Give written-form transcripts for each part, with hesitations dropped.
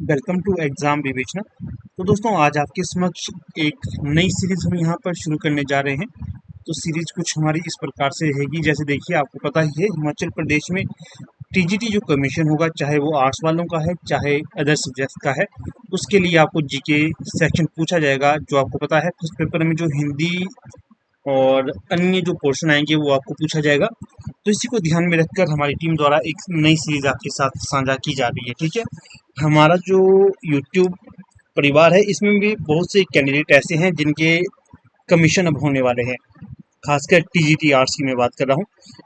Welcome to exam विवेचना। तो दोस्तों आज आपके समक्ष एक नई सीरीज हम यहाँ पर शुरू करने जा रहे हैं। तो सीरीज कुछ हमारी इस प्रकार से रहेगी, जैसे देखिए आपको पता ही है हिमाचल प्रदेश में टीजीटी जो कमीशन होगा, चाहे वो आर्ट्स वालों का है चाहे अदर सब्जेक्ट्स का है, उसके लिए आपको जीके सेक्शन पूछा जाएगा। जो आपको पता है फर्स्ट पेपर में जो हिंदी और अन्य जो पोर्शन आएंगे वो आपको पूछा जाएगा। तो इसी को ध्यान में रखकर हमारी टीम द्वारा एक नई सीरीज आपके साथ साझा की जा रही है। ठीक है, हमारा जो यूट्यूब परिवार है इसमें भी बहुत से कैंडिडेट ऐसे हैं जिनके कमीशन अब होने वाले हैं, खासकर टीजीटी आर्ट्स की मैं बात कर रहा हूँ।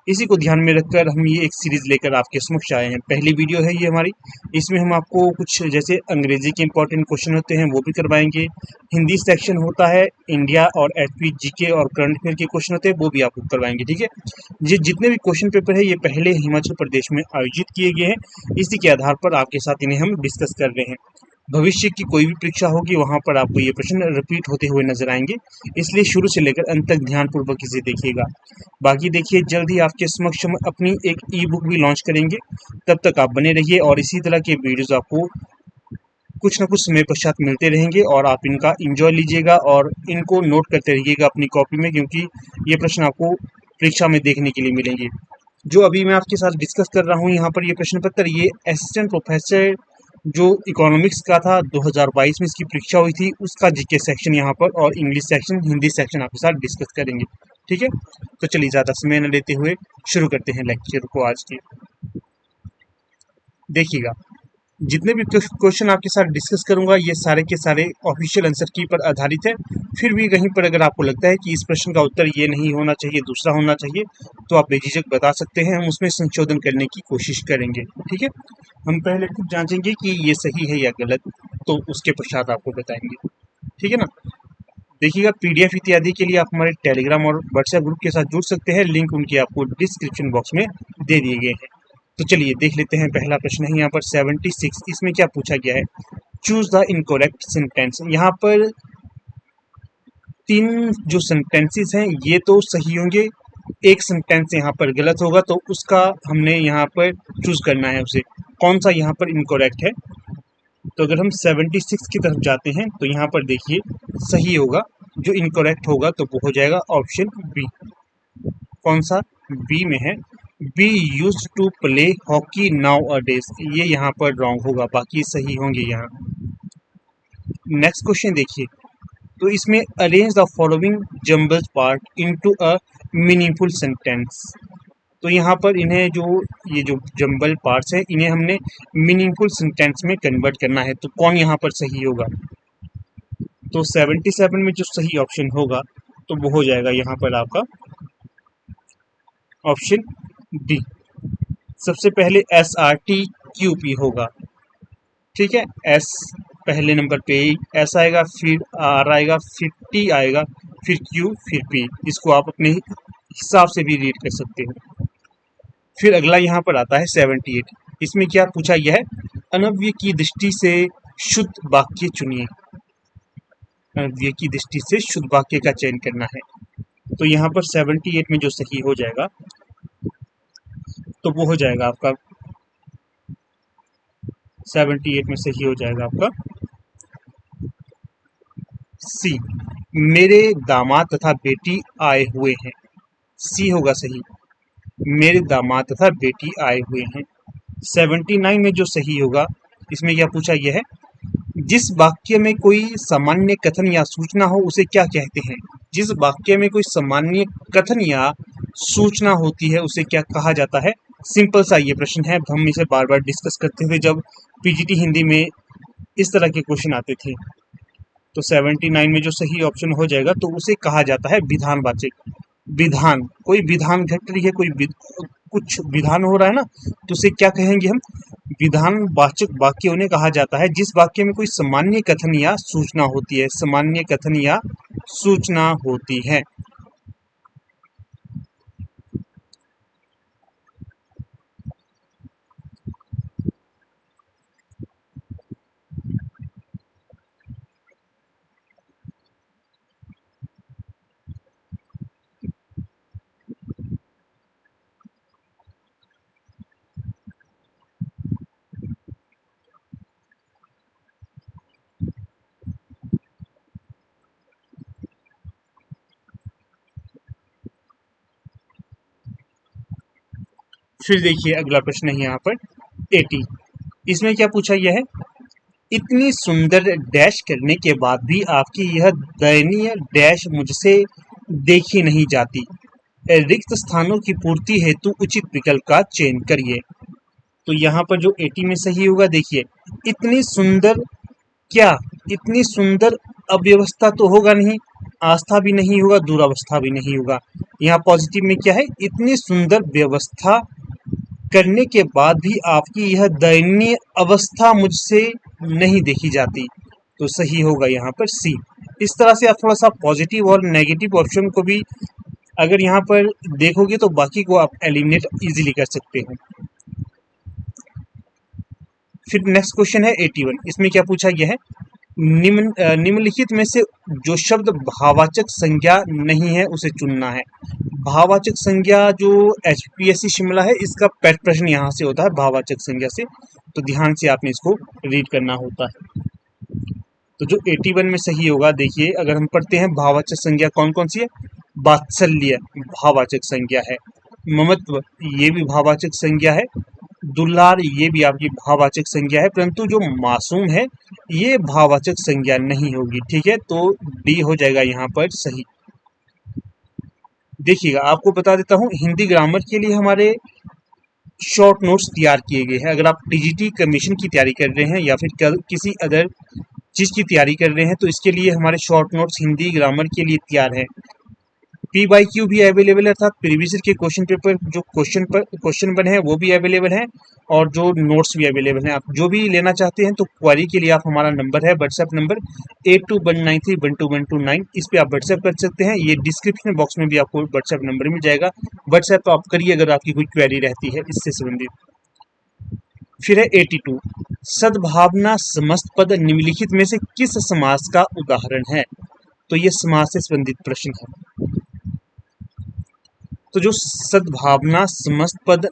इसी को ध्यान में रखकर हम ये एक सीरीज लेकर आपके समक्ष आए हैं। पहली वीडियो है ये हमारी। इसमें हम आपको कुछ जैसे अंग्रेजी के इंपॉर्टेंट क्वेश्चन होते हैं वो भी करवाएंगे, हिंदी सेक्शन होता है, इंडिया और एचपी जीके और करंट अफेयर के क्वेश्चन होते हैं वो भी आपको करवाएंगे। ठीक है, ये जितने भी क्वेश्चन पेपर है ये पहले हिमाचल प्रदेश में आयोजित किए गए हैं, इसी के आधार पर आपके साथ इन्हें हम डिस्कस कर रहे हैं। भविष्य की कोई भी परीक्षा होगी वहां पर आपको ये प्रश्न रिपीट होते हुए नजर आएंगे, इसलिए शुरू से लेकर अंत तक ध्यानपूर्वक इसे देखिएगा। बाकी देखिए जल्द ही आपके समक्ष हम अपनी एक ई बुक भी लॉन्च करेंगे, तब तक आप बने रहिए और इसी तरह के वीडियोस आपको कुछ ना कुछ समय पश्चात मिलते रहेंगे और आप इनका एंजॉय लीजिएगा और इनको नोट करते रहिएगा अपनी कॉपी में, क्योंकि ये प्रश्न आपको परीक्षा में देखने के लिए मिलेंगे। जो अभी मैं आपके साथ डिस्कस कर रहा हूँ यहाँ पर ये प्रश्न पत्र, ये असिस्टेंट प्रोफेसर जो इकोनॉमिक्स का था 2022 में इसकी परीक्षा हुई थी उसका जीके सेक्शन यहाँ पर और इंग्लिश सेक्शन हिंदी सेक्शन आपके साथ डिस्कस करेंगे। ठीक है, तो चलिए ज़्यादा समय न लेते हुए शुरू करते हैं लेक्चर को आज के। देखिएगा, जितने भी क्वेश्चन आपके साथ डिस्कस करूंगा ये सारे के सारे ऑफिशियल आंसर की पर आधारित है। फिर भी कहीं पर अगर आपको लगता है कि इस प्रश्न का उत्तर ये नहीं होना चाहिए दूसरा होना चाहिए तो आप बेझिझक बता सकते हैं, हम उसमें संशोधन करने की कोशिश करेंगे। ठीक है, हम पहले खुद जांचेंगे कि ये सही है या गलत, तो उसके पश्चात आपको बताएंगे। ठीक है ना। देखिएगा, पीडीएफ इत्यादि के लिए आप हमारे टेलीग्राम और व्हाट्सएप ग्रुप के साथ जुड़ सकते हैं, लिंक उनके आपको डिस्क्रिप्शन बॉक्स में दे दिए गए हैं। तो चलिए देख लेते हैं, पहला प्रश्न है यहाँ पर 76। इसमें क्या पूछा गया है, चूज द इनकरेक्ट सेंटेंस। यहाँ पर तीन जो सेंटेंसेस हैं ये तो सही होंगे, एक सेंटेंस यहाँ पर गलत होगा, तो उसका हमने यहाँ पर चूज करना है उसे कौन सा यहाँ पर इनकरेक्ट है। तो अगर हम 76 की तरफ जाते हैं तो यहाँ पर देखिए सही होगा, जो इनकरेक्ट होगा तो वो हो जाएगा ऑप्शन बी। कौन सा, बी में है, we use to play hockey nowadays, ये यहाँ पर रॉन्ग होगा, बाकी सही होंगे यहाँ। नेक्स्ट क्वेश्चन देखिए, तो इसमें arrange the following jumbles part into a meaningful sentence. तो यहाँ पर इन्हें जो ये जो जम्बल पार्ट्स हैं इन्हें हमने मीनिंगफुल सेंटेंस में कन्वर्ट करना है, तो कौन यहाँ पर सही होगा। तो 77 में जो सही ऑप्शन होगा तो वो हो जाएगा यहाँ पर आपका ऑप्शन डी। सबसे पहले S R T Q P होगा। ठीक है, एस पहले नंबर पे एस आएगा, फिर आर आएगा, फिर टी आएगा, फिर क्यू, फिर पी। इसको आप अपने हिसाब से भी रीड कर सकते हो। फिर अगला यहाँ पर आता है 78। इसमें क्या पूछा गया है, अनव्य की दृष्टि से शुद्ध वाक्य चुनिए। अनव्य की दृष्टि से शुद्ध वाक्य का चयन करना है, तो यहाँ पर 78 में जो सही हो जाएगा तो वो हो जाएगा आपका 78 में सही हो जाएगा आपका सी, मेरे दामाद तथा बेटी आए हुए हैं। सी होगा सही, मेरे दामाद तथा बेटी आए हुए हैं। 79 में जो सही होगा, इसमें क्या पूछा गया है, जिस वाक्य में कोई सामान्य कथन या सूचना हो उसे क्या कहते हैं। जिस वाक्य में कोई सामान्य कथन या सूचना होती है उसे क्या कहा जाता है। सिंपल सा ये प्रश्न है, हम इसे बार बार डिस्कस करते थे जब पीजीटी हिंदी में इस तरह के क्वेश्चन आते थे। तो 79 में जो सही ऑप्शन हो जाएगा तो उसे कहा जाता है विधानवाचक। विधान, कोई विधान घट रही है, कुछ विधान हो रहा है ना, तो उसे क्या कहेंगे हम, विधानवाचक वाक्य उन्हें कहा जाता है जिस वाक्य में कोई सामान्य कथन या सूचना होती है। सामान्य कथन या सूचना होती है। फिर देखिए अगला प्रश्न है यहाँ पर 80। इसमें क्या पूछा गया है, इतनी सुंदर डैश करने के बाद भी आपकी यह दयनीय डैश मुझसे देखी नहीं जाती। रिक्त स्थानों की पूर्ति हेतु उचित विकल्प का चयन करिए। तो यहाँ पर जो 80 में सही होगा, देखिए इतनी सुंदर, क्या इतनी सुंदर अव्यवस्था तो होगा नहीं, आस्था भी नहीं होगा, दुरावस्था भी नहीं होगा। यहाँ पॉजिटिव में क्या है, इतनी सुंदर व्यवस्था करने के बाद भी आपकी यह दयनीय अवस्था मुझसे नहीं देखी जाती। तो सही होगा यहाँ पर सी। इस तरह से आप थोड़ा सा पॉजिटिव और नेगेटिव ऑप्शन को भी अगर यहाँ पर देखोगे तो बाकी को आप एलिमिनेट इजीली कर सकते हो। फिर नेक्स्ट क्वेश्चन है 81। इसमें क्या पूछा गया है, निम्नलिखित में से जो शब्द भाववाचक संज्ञा नहीं है उसे चुनना है। भाववाचक संज्ञा जो HPSC शिमला है इसका पेट प्रश्न यहाँ से होता है भाववाचक संज्ञा से, तो ध्यान से आपने इसको रीड करना होता है। तो जो 81 में सही होगा, देखिए अगर हम पढ़ते हैं भाववाचक संज्ञा कौन कौन सी है, वात्सल्य भाववाचक संज्ञा है, ममत्व ये भी भाववाचक संज्ञा है, दुलार ये भी आपकी भाववाचक संज्ञा है, परंतु जो मासूम है ये भाववाचक संज्ञा नहीं होगी। ठीक है, तो डी हो जाएगा यहाँ पर सही। देखिएगा आपको बता देता हूँ, हिंदी ग्रामर के लिए हमारे शॉर्ट नोट्स तैयार किए गए हैं। अगर आप TGT कमीशन की तैयारी कर रहे हैं या फिर किसी अदर चीज की तैयारी कर रहे हैं तो इसके लिए हमारे शॉर्ट नोट्स हिंदी ग्रामर के लिए तैयार है। P/Q भी अवेलेबल है, अर्थात प्रीवियस के क्वेश्चन पेपर जो क्वेश्चन बने हैं वो भी अवेलेबल हैं और जो नोट्स भी अवेलेबल हैं। आप जो भी लेना चाहते हैं तो क्वारी के लिए आप हमारा नंबर है व्हाट्सएप नंबर 8219312129, इस पे आप व्हाट्सएप कर सकते हैं। ये डिस्क्रिप्शन बॉक्स में भी आपको व्हाट्सएप नंबर मिल जाएगा, व्हाट्सएप आप करिए अगर आपकी कोई क्वेरी रहती है इससे संबंधित। फिर है 82, सद्भावना समस्त पद निम्नलिखित में से किस समास का उदाहरण है। तो ये समास से संबंधित प्रश्न है। तो जो सद्भावना समस्त पद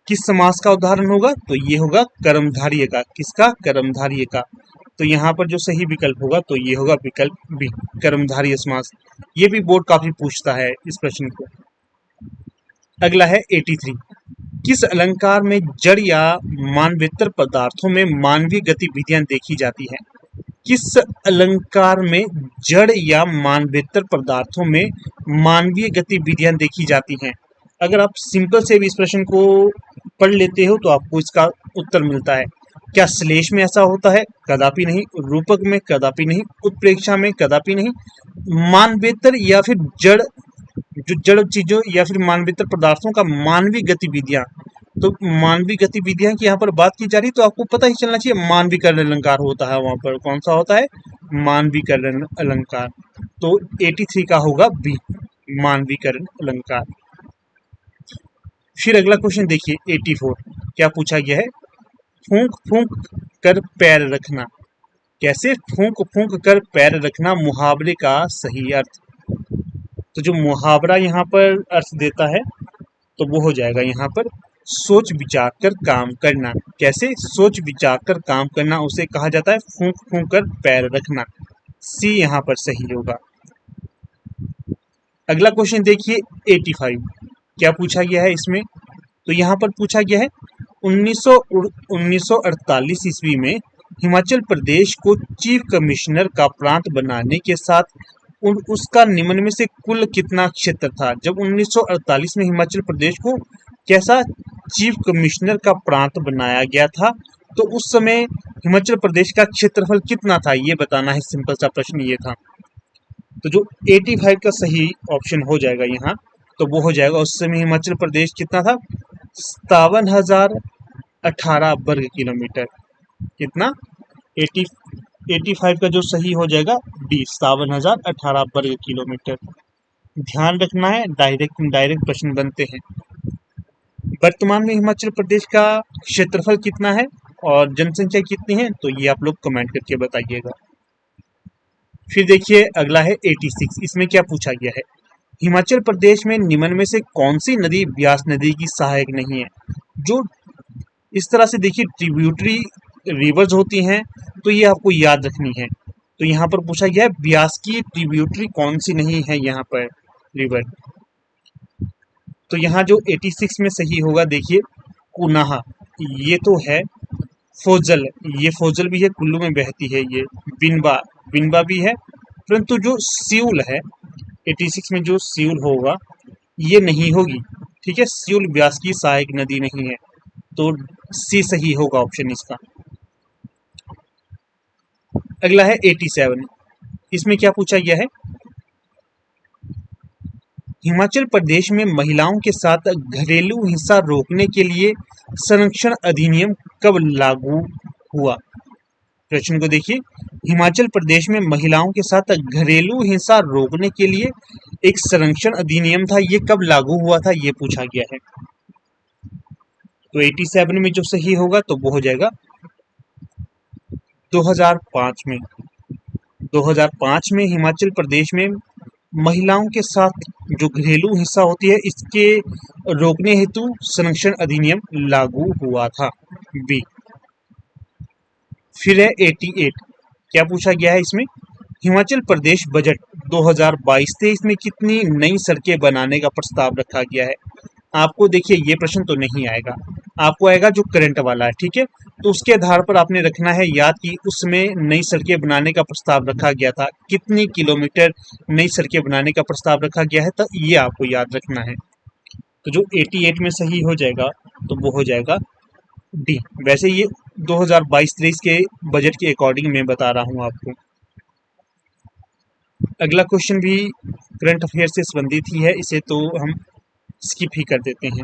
किस समास का उदाहरण होगा, तो ये होगा कर्मधारय का। किसका, कर्मधारय का। तो यहाँ पर जो सही विकल्प होगा तो ये होगा विकल्प बी, कर्मधारय समास। ये भी बोर्ड काफी पूछता है इस प्रश्न को। अगला है 83, किस अलंकार में जड़ या मानवेतर पदार्थों में मानवीय गतिविधियां देखी जाती हैं। किस अलंकार में जड़ या मानवेतर पदार्थों में मानवीय गतिविधियां देखी जाती हैं। अगर आप सिंपल से भी इस प्रश्न को पढ़ लेते हो तो आपको इसका उत्तर मिलता है। क्या श्लेष में ऐसा होता है, कदापि नहीं। रूपक में कदापि नहीं। उत्प्रेक्षा में कदापि नहीं। मानवेतर या फिर जड़, जो जड़ चीजों या फिर मानवेतर पदार्थों का मानवीय गतिविधियां, तो मानवीय गतिविधियां की यहाँ पर बात की जा रही, तो आपको पता ही चलना चाहिए मानवीकरण अलंकार होता है। वहां पर कौन सा होता है, मानवीकरण अलंकार। तो 83 का होगा बी, मानवीकरण अलंकार। फिर अगला क्वेश्चन देखिए 84, क्या पूछा गया है, फूंक फूंक कर पैर रखना। कैसे, फूंक फूंक कर पैर रखना मुहावरे का सही अर्थ। तो जो मुहावरा यहाँ पर अर्थ देता है तो वो हो जाएगा यहाँ पर सोच विचार कर काम करना। कैसे, सोच विचार कर काम करना उसे कहा जाता है फूंक फूंक कर पैर रखना। सी यहाँ पर सही होगा। अगला क्वेश्चन देखिए 85, क्या पूछा गया है इसमें, तो यहाँ पर पूछा गया है 1948 ईस्वी में हिमाचल प्रदेश को चीफ कमिश्नर का प्रांत बनाने के साथ उसका निम्न में से कुल कितना क्षेत्र था। जब 1948 में हिमाचल प्रदेश को कैसा चीफ कमिश्नर का प्रांत बनाया गया था तो उस समय हिमाचल प्रदेश का क्षेत्रफल कितना था, ये बताना है। सिंपल सा प्रश्न ये था। तो जो 85 का सही ऑप्शन हो जाएगा यहाँ, तो वो हो जाएगा उस समय हिमाचल प्रदेश कितना था, 57,018 वर्ग किलोमीटर। कितना, 85 का जो सही हो जाएगा डी, 57,018 वर्ग किलोमीटर। ध्यान रखना है, डायरेक्ट प्रश्न बनते हैं। वर्तमान में हिमाचल प्रदेश का क्षेत्रफल कितना है और जनसंख्या कितनी है, तो ये आप लोग कमेंट करके बताइएगा। फिर देखिए अगला है 86, इसमें क्या पूछा गया है, हिमाचल प्रदेश में निम्न में से कौन सी नदी ब्यास नदी की सहायक नहीं है। जो इस तरह से देखिए ट्रिब्यूटरी रिवर्स होती हैं तो ये आपको याद रखनी है। तो यहाँ पर पूछा गया है ब्यास की ट्रिब्यूटरी कौन सी नहीं है यहाँ पर रिवर। तो यहाँ जो 86 में सही होगा, देखिए कुनाहा, ये तो है। फोजल, ये फोजल भी है, कुल्लू में बहती है ये। बिनबा, बिनबा भी है, परंतु जो सिउल है 86 में, जो सिउल होगा ये नहीं होगी। ठीक है, सिउल ब्यास की सहायक नदी नहीं है, तो सी सही होगा ऑप्शन इसका। अगला है 87, इसमें क्या पूछा गया है, हिमाचल प्रदेश में महिलाओं के साथ घरेलू हिंसा रोकने के लिए संरक्षण अधिनियम कब लागू हुआ। प्रश्न को देखिए, हिमाचल प्रदेश में महिलाओं के साथ घरेलू हिंसा रोकने के लिए एक संरक्षण अधिनियम था, ये कब लागू हुआ था, ये पूछा गया है। तो 87 में जो सही होगा तो वो हो जाएगा 2005 में। 2005 में हिमाचल प्रदेश में महिलाओं के साथ जो घरेलू हिंसा होती है इसके रोकने हेतु संरक्षण अधिनियम लागू हुआ था, बी। फिर है 88, क्या पूछा गया है इसमें, हिमाचल प्रदेश बजट 2022-23 में कितनी नई सड़कें बनाने का प्रस्ताव रखा गया है। आपको देखिए ये प्रश्न तो नहीं आएगा, आपको आएगा जो करंट वाला है। ठीक है, तो उसके आधार पर आपने रखना है याद कि उसमें नई सड़कें बनाने का प्रस्ताव रखा गया था, कितनी किलोमीटर नई सड़कें बनाने का प्रस्ताव रखा गया है, तो ये आपको याद रखना है। तो जो 88 में सही हो जाएगा तो वो हो जाएगा डी। वैसे ये 2022-23 के बजट के अकॉर्डिंग मैं बता रहा हूँ आपको। अगला क्वेश्चन भी करंट अफेयर से संबंधित ही है, इसे तो हम स्किप ही कर देते हैं।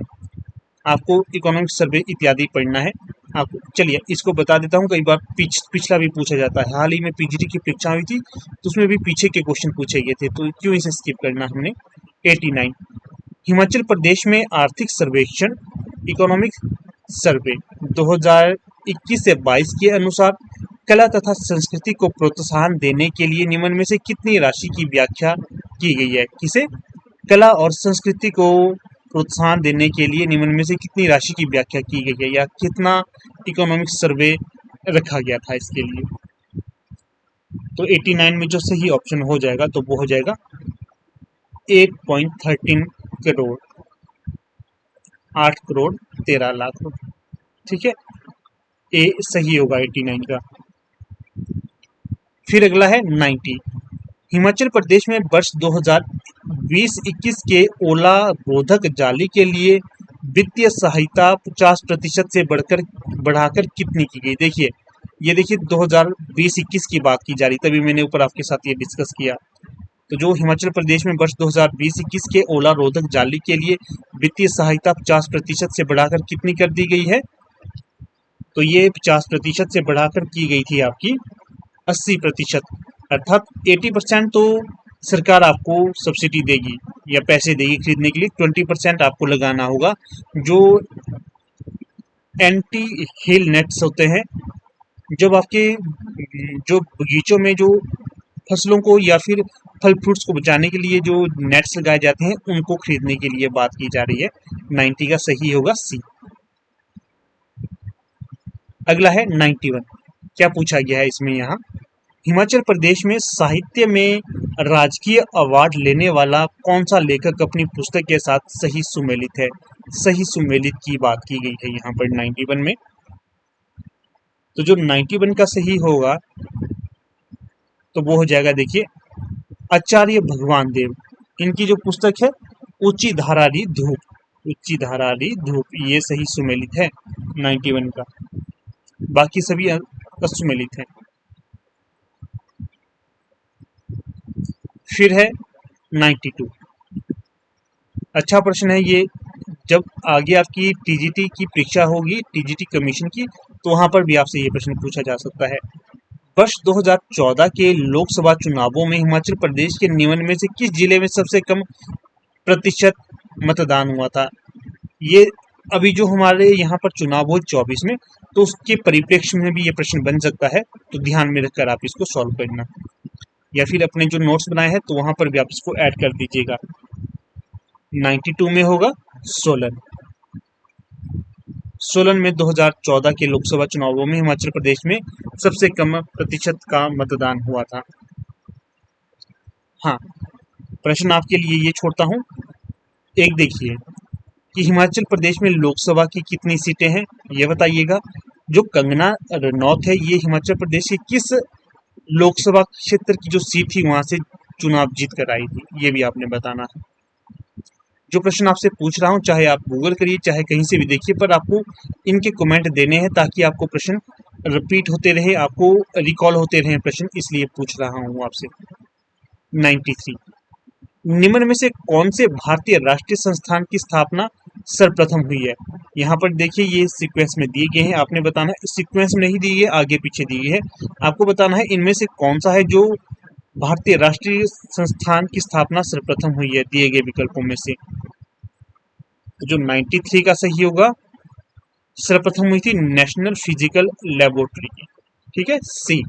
आपको इकोनॉमिक सर्वे इत्यादि पढ़ना है आपको। चलिए इसको बता देता हूँ, कई बार पिछला भी पूछा जाता है। हाल ही में पीजीटी की परीक्षा हुई थी तो उसमें भी पीछे के क्वेश्चन पूछे गए थे, तो क्यों इसे स्किप करना हमने। 89, हिमाचल प्रदेश में आर्थिक सर्वेक्षण इकोनॉमिक सर्वे 2021 से 22 के अनुसार कला तथा संस्कृति को प्रोत्साहन देने के लिए निम्न में से कितनी राशि की व्याख्या की गई है। किसे, कला और संस्कृति को प्रोत्साहन देने के लिए निम्न में से कितनी राशि की व्याख्या की गई है, या कितना इकोनॉमिक सर्वे रखा गया था इसके लिए। तो 89 में जो सही ऑप्शन हो जाएगा तो वो हो जाएगा 8.13 करोड़, 8 करोड़ 13 लाख। ठीक है, ए सही होगा 89 का। फिर अगला है 90, हिमाचल प्रदेश में वर्ष 2020-21 के ओला रोधक जाली के लिए वित्तीय सहायता 50% से बढ़ाकर कितनी की गई। देखिए ये देखिए 2020-21 की बात की जा रही, तभी मैंने ऊपर आपके साथ ये डिस्कस किया। तो जो हिमाचल प्रदेश में वर्ष 2020-21 के ओला रोधक जाली के लिए वित्तीय सहायता 50% से बढ़ाकर कितनी कर दी गई है, तो ये 50% से बढ़ाकर की गई थी आपकी 80%, अर्थात 80% तो सरकार आपको सब्सिडी देगी या पैसे देगी खरीदने के लिए, 20% आपको लगाना होगा। जो एंटी हिल नेट्स होते हैं, जब आपके जो बगीचों में जो फसलों को या फिर फल फ्रूट्स को बचाने के लिए जो नेट्स लगाए जाते हैं, उनको खरीदने के लिए बात की जा रही है। 90 का सही होगा सी। अगला है 91, क्या पूछा गया है इसमें, यहाँ हिमाचल प्रदेश में साहित्य में राजकीय अवार्ड लेने वाला कौन सा लेखक अपनी पुस्तक के साथ सही सुमेलित है। सही सुमेलित की बात की गई है यहाँ पर 91 में। तो जो 91 का सही होगा तो वो हो जाएगा, देखिए आचार्य भगवान देव, इनकी जो पुस्तक है ऊंची धारारी धूप, ऊंची धारारी धूप, ये सही सुमेलित है 91 का, बाकी सभी असुमेलित है। फिर है 92, अच्छा प्रश्न है ये। जब आगे आपकी टीजीटी की परीक्षा होगी, टीजीटी कमीशन की, तो वहां पर भी आपसे ये प्रश्न पूछा जा सकता है। वर्ष 2014 के लोकसभा चुनावों में हिमाचल प्रदेश के निम्न में से किस जिले में सबसे कम प्रतिशत मतदान हुआ था। ये अभी जो हमारे यहाँ पर चुनाव हो 24 में, तो उसके परिप्रेक्ष्य में भी ये प्रश्न बन सकता है, तो ध्यान में रखकर आप इसको सॉल्व करना, या फिर अपने जो नोट्स बनाए हैं तो वहां पर भी आप इसको ऐड कर दीजिएगा। 92 में होगा सोलन। सोलन में 2014 के लोकसभा चुनावों में हिमाचल प्रदेश में सबसे कम प्रतिशत का मतदान हुआ था। हाँ, प्रश्न आपके लिए ये छोड़ता हूं, एक देखिए कि हिमाचल प्रदेश में लोकसभा की कितनी सीटें हैं, ये बताइएगा। जो कंगना रनौत है, ये हिमाचल प्रदेश की किस लोकसभा क्षेत्र की जो सीट थी वहां से चुनाव जीत कर आई थी, ये भी आपने बताना है। जो प्रश्न आपसे पूछ रहा हूँ, चाहे आप गूगल करिए चाहे कहीं से भी देखिए, पर आपको इनके कमेंट देने हैं ताकि आपको प्रश्न रिपीट होते रहे, आपको रिकॉल होते रहे प्रश्न, इसलिए पूछ रहा हूँ आपसे। 93, निम्न में से कौन से भारतीय राष्ट्रीय संस्थान की स्थापना सर्वप्रथम हुई है? यहाँ पर देखिए ये सीक्वेंस में दिए गए हैं, आपने बताना है, सीक्वेंस में नहीं दिए गए, आगे पीछे दिए है, आपको बताना है इनमें से कौन सा है जो भारतीय राष्ट्रीय संस्थान की स्थापना सर्वप्रथम हुई है दिए गए विकल्पों में से। तो जो 93 का सही होगा, सर्वप्रथम हुई थी नेशनल फिजिकल लेबोरेटरी की, ठीक है, सी,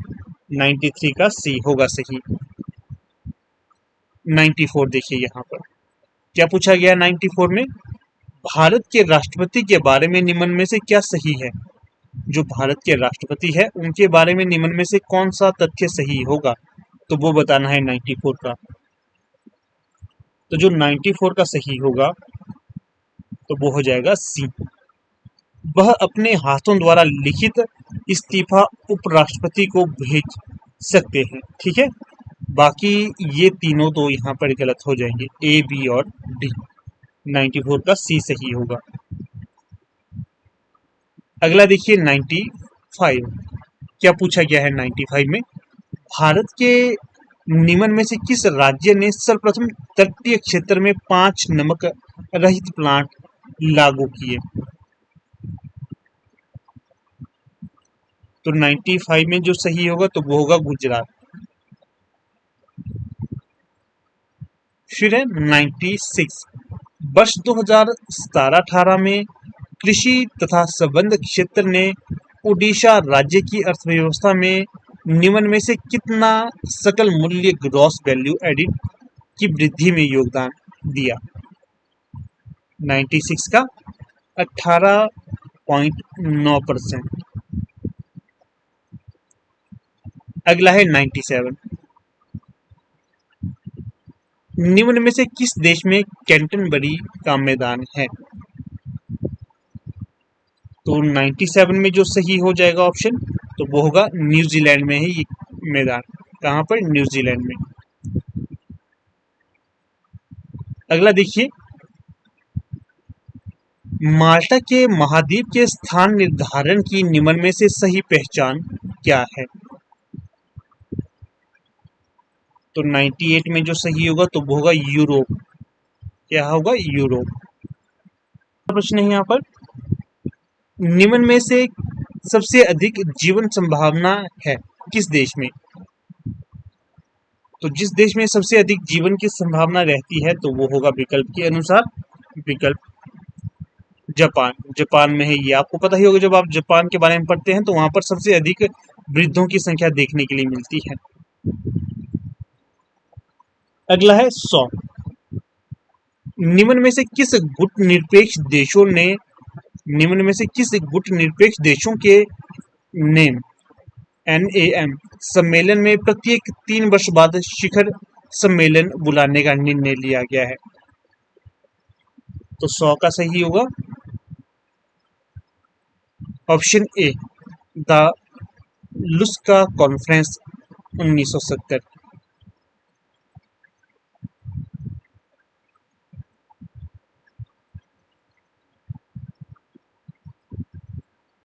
93 का सी होगा सही। 94 देखिए यहाँ पर क्या पूछा गया 94 में, भारत के राष्ट्रपति के बारे में निम्न में से क्या सही है? जो भारत के राष्ट्रपति है उनके बारे में निम्न में से कौन सा तथ्य सही होगा, तो वो बताना है 94 का। तो जो 94 का सही होगा तो वो हो जाएगा सी, वह अपने हाथों द्वारा लिखित इस्तीफा उपराष्ट्रपति को भेज सकते हैं, ठीक है। बाकी ये तीनों तो यहाँ पर गलत हो जाएंगे, ए, बी और डी। 94 का सी सही होगा। अगला देखिए 95, क्या पूछा गया है 95 में, भारत के निम्न में से किस राज्य ने सर्वप्रथम तटीय क्षेत्र में 5 नमक रहित प्लांट लागू किए? तो 95 में जो सही होगा तो वो होगा गुजरात। फिर है 96, वर्ष 2017-18 में कृषि तथा संबद्ध क्षेत्र ने उड़ीसा राज्य की अर्थव्यवस्था में निम्न में से कितना सकल मूल्य ग्रॉस वैल्यू एडिड की वृद्धि में योगदान दिया? 96 का 18.9%। अगला है 97, निम्न में से किस देश में कैंटरबरी का मैदान है? तो 97 में जो सही हो जाएगा ऑप्शन, तो वो होगा न्यूजीलैंड में है ये मैदान। कहाँ पर? न्यूजीलैंड में। अगला देखिए, माल्टा के महाद्वीप के स्थान निर्धारण की निम्न में से सही पहचान क्या है? तो 98 में जो सही होगा तो वो होगा यूरोप। क्या होगा? यूरोप। प्रश्न है यहाँ पर, निम्न में से सबसे अधिक जीवन संभावना है किस देश में? तो जिस देश में सबसे अधिक जीवन की संभावना रहती है तो वो होगा विकल्प के अनुसार विकल्प जापान। जापान में है ये, आपको पता ही होगा, जब आप जापान के बारे में पढ़ते हैं तो वहां पर सबसे अधिक वृद्धों की संख्या देखने के लिए मिलती है। अगला है 100, निम्न में से किस गुट निरपेक्ष देशों ने निम्न में से किस गुट निरपेक्ष देशों के नेम NAM सम्मेलन में प्रत्येक 3 वर्ष बाद शिखर सम्मेलन बुलाने का निर्णय लिया गया है? तो 100 का सही होगा ऑप्शन ए, द लुस्का कॉन्फ्रेंस 1970।